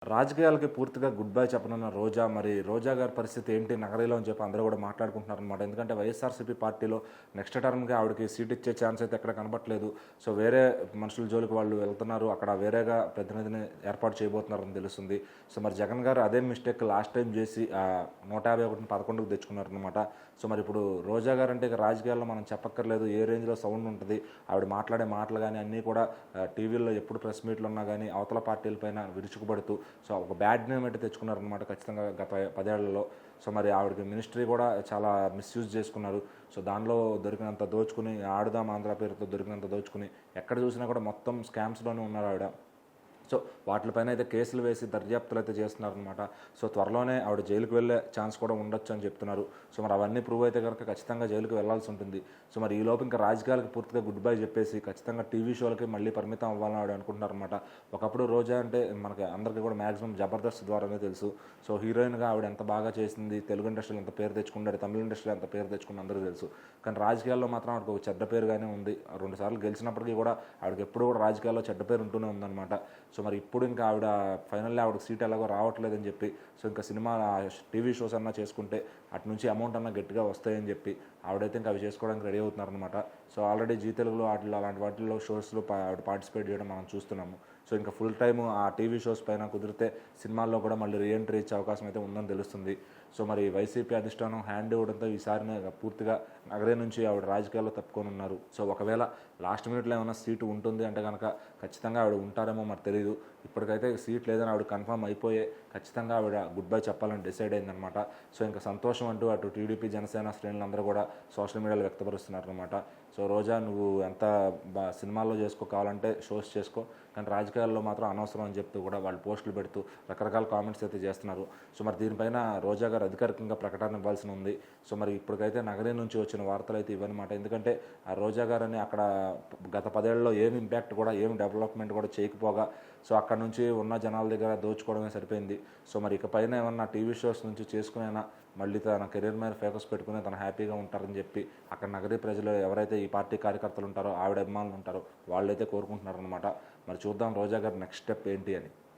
రాజకీయాలకి పూర్తిగా good bye చెప్పనున్న రోజా, మరి రోజా గారి పరిస్థితి ఏంటి నగరిలో అని చెప్పి అందరూ కూడా మాట్లాడుకుంటున్నారనమాట. ఎందుకంటే వైఎస్ఆర్సీపీ పార్టీలో నెక్స్ట్ టర్మ్‌కి ఆవిడకి సీట్ ఇచ్చే ఛాన్స్ అయితే ఎక్కడ కనపట్లేదు. సో వేరే మనుషుల జోలికి వాళ్ళు వెళ్తున్నారు. అక్కడ వేరేగా ప్రతినిధిని ఏర్పాటు చేయబోతున్నారని తెలుస్తుంది. సో మరి జగన్ గారు అదే మిస్టేక్ లాస్ట్ టైం చేసి 151ని 11కి తెచ్చుకున్నారనమాట. సో మరి ఇప్పుడు రోజా గారు అంటే ఇక రాజకీయాల్లో మనం చెప్పక్కర్లేదు. ఏ రేంజ్‌లో సౌండ్ ఉంటుంది, ఆవిడ మాట్లాడే మాటలు కానీ అన్నీ కూడా టీవీల్లో ఎప్పుడు ప్రెస్ మీట్లు ఉన్నా కానీ అవతల పార్టీలపైన విరుచుకుపడుతూ సో ఒక బ్యాడ్ నేమ్ అయితే తెచ్చుకున్నారనమాట ఖచ్చితంగా గత 10 ఏళ్లలో. సో మరి ఆవిడకి మినిస్ట్రీ కూడా చాలా మిస్యూజ్ చేసుకున్నారు. సో దానిలో దొరికినంత దోచుకుని, ఆడుదాం ఆంధ్ర పేరుతో దొరికినంత దోచుకుని ఎక్కడ చూసినా కూడా మొత్తం స్కామ్స్లోనే ఉన్నారు ఆవిడ. సో వాటిపైన అయితే కేసులు వేసి దర్యాప్తులు అయితే చేస్తున్నారనమాట. సో త్వరలోనే ఆవిడ జైలుకు వెళ్ళే ఛాన్స్ కూడా ఉండొచ్చు అని చెప్తున్నారు. సో మరి అవన్నీ ప్రూవ్ అయితే కనుక ఖచ్చితంగా జైలుకు వెళ్లాల్సి ఉంటుంది. సో మరి ఈ లోపు ఇంకా రాజకీయాలకు పూర్తిగా గుడ్ బై చెప్పేసి ఖచ్చితంగా టీవీ షోలకి మళ్ళీ పరిమితం అవ్వాలని ఆవిడ అనుకుంటున్నారనమాట. ఒకప్పుడు రోజా అంటే మనకి అందరికీ కూడా మ్యాక్సిమం జబర్దస్త్ ద్వారానే తెలుసు. సో హీరోయిన్గా ఆవిడ ఎంత బాగా చేసింది, తెలుగు ఇండస్ట్రీలో ఎంత పేరు తెచ్చుకున్నాడు, తమిళ ఇండస్ట్రీలో ఎంత పేరు తెచ్చుకుని అందరూ తెలుసు. కానీ రాజకీయాల్లో మాత్రం ఆవిడకి ఒక చెడ్డ పేరుగానే ఉంది. 2 సార్లు గెలిచినప్పటికీ కూడా ఆవిడకి ఎప్పుడు కూడా రాజకీయాల్లో చెడ్డ పేరు ఉంటూనే ఉందన్నమాట. సో మరి ఇప్పుడు ఇంకా ఆవిడ ఫైనల్లీ ఆవిడకి సీట్ ఎలాగో రావట్లేదని చెప్పి, సో ఇంకా సినిమా టీవీ షోస్ అన్నా చేసుకుంటే అటు నుంచి అమౌంట్ అన్నా గట్టిగా వస్తాయని చెప్పి ఆవిడైతే ఇంకా అవి చేసుకోవడానికి రెడీ అవుతున్నారనమాట. సో ఆల్రెడీ జీ తెలుగులో అలాంటి వాటిల్లో షోస్లో ఆవిడ పార్టిసిపేట్ చేయడం మనం చూస్తున్నాము. సో ఇంకా ఫుల్ టైమ్ ఆ టీవీ షోస్ పైన కుదిరితే సినిమాల్లో కూడా మళ్ళీ రీఎంట్రీ ఇచ్చే అవకాశం అయితే ఉందని తెలుస్తుంది. సో మరి వైసీపీ అధిష్టానం హ్యాండ్ ఇవ్వడంతో ఈసారి పూర్తిగా నగరే నుంచి ఆవిడ రాజకీయాల్లో తప్పుకొని ఉన్నారు. సో ఒకవేళ లాస్ట్ మినిట్లో ఏమైనా సీటు ఉంటుంది అంటే కనుక ఖచ్చితంగా ఆవిడ ఉంటారేమో మరి తెలియదు. ఇప్పటికైతే సీట్ లేదని ఆవిడ కన్ఫర్మ్ అయిపోయే ఖచ్చితంగా ఆవిడ గుడ్ బై చెప్పాలని డిసైడ్ అయిందనమాట. సో ఇంకా సంతోషం అంటూ అటు టీడీపీ జనసేన శ్రేణులందరూ కూడా సోషల్ మీడియాలో వ్యక్తపరుస్తున్నారనమాట. సో రోజా నువ్వు ఎంత సినిమాల్లో కావాలంటే షోస్ చేసుకో, కానీ రాజకీయాల్లో మాత్రం అనవసరం అని చెప్తూ కూడా వాళ్ళు పోస్టులు పెడుతూ రకరకాల కామెంట్స్ అయితే చేస్తున్నారు. సో మరి దీనిపైన రోజా గారు అధికారికంగా ప్రకటన ఇవ్వాల్సి ఉంది. సో మరి ఇప్పటికైతే నగరం నుంచి వచ్చిన వార్తలు అయితే ఇవన్నమాట. ఎందుకంటే ఆ రోజా గారని అక్కడ గత 10 ఏళ్లలో ఏమి ఇంపాక్ట్ కూడా, ఏమి డెవలప్మెంట్ కూడా చేయకపోగా సో అక్కడ నుంచి ఉన్న జనాల దగ్గర దోచుకోవడమే సరిపోయింది. సో మరి ఇకపైన ఏమన్నా టీవీ షోస్ నుంచి చేసుకునైనా మళ్ళీ తన కెరీర్ మీద ఫోకస్ పెట్టుకుని తను హ్యాపీగా ఉంటారని చెప్పి అక్కడ నగరీ ప్రజలు ఎవరైతే ఈ పార్టీ కార్యకర్తలు ఉంటారో, ఆవిడ అభిమానులు ఉంటారో వాళ్ళైతే కోరుకుంటున్నారనమాట. మరి చూద్దాం రోజా గారి నెక్స్ట్ స్టెప్ ఏంటి అని.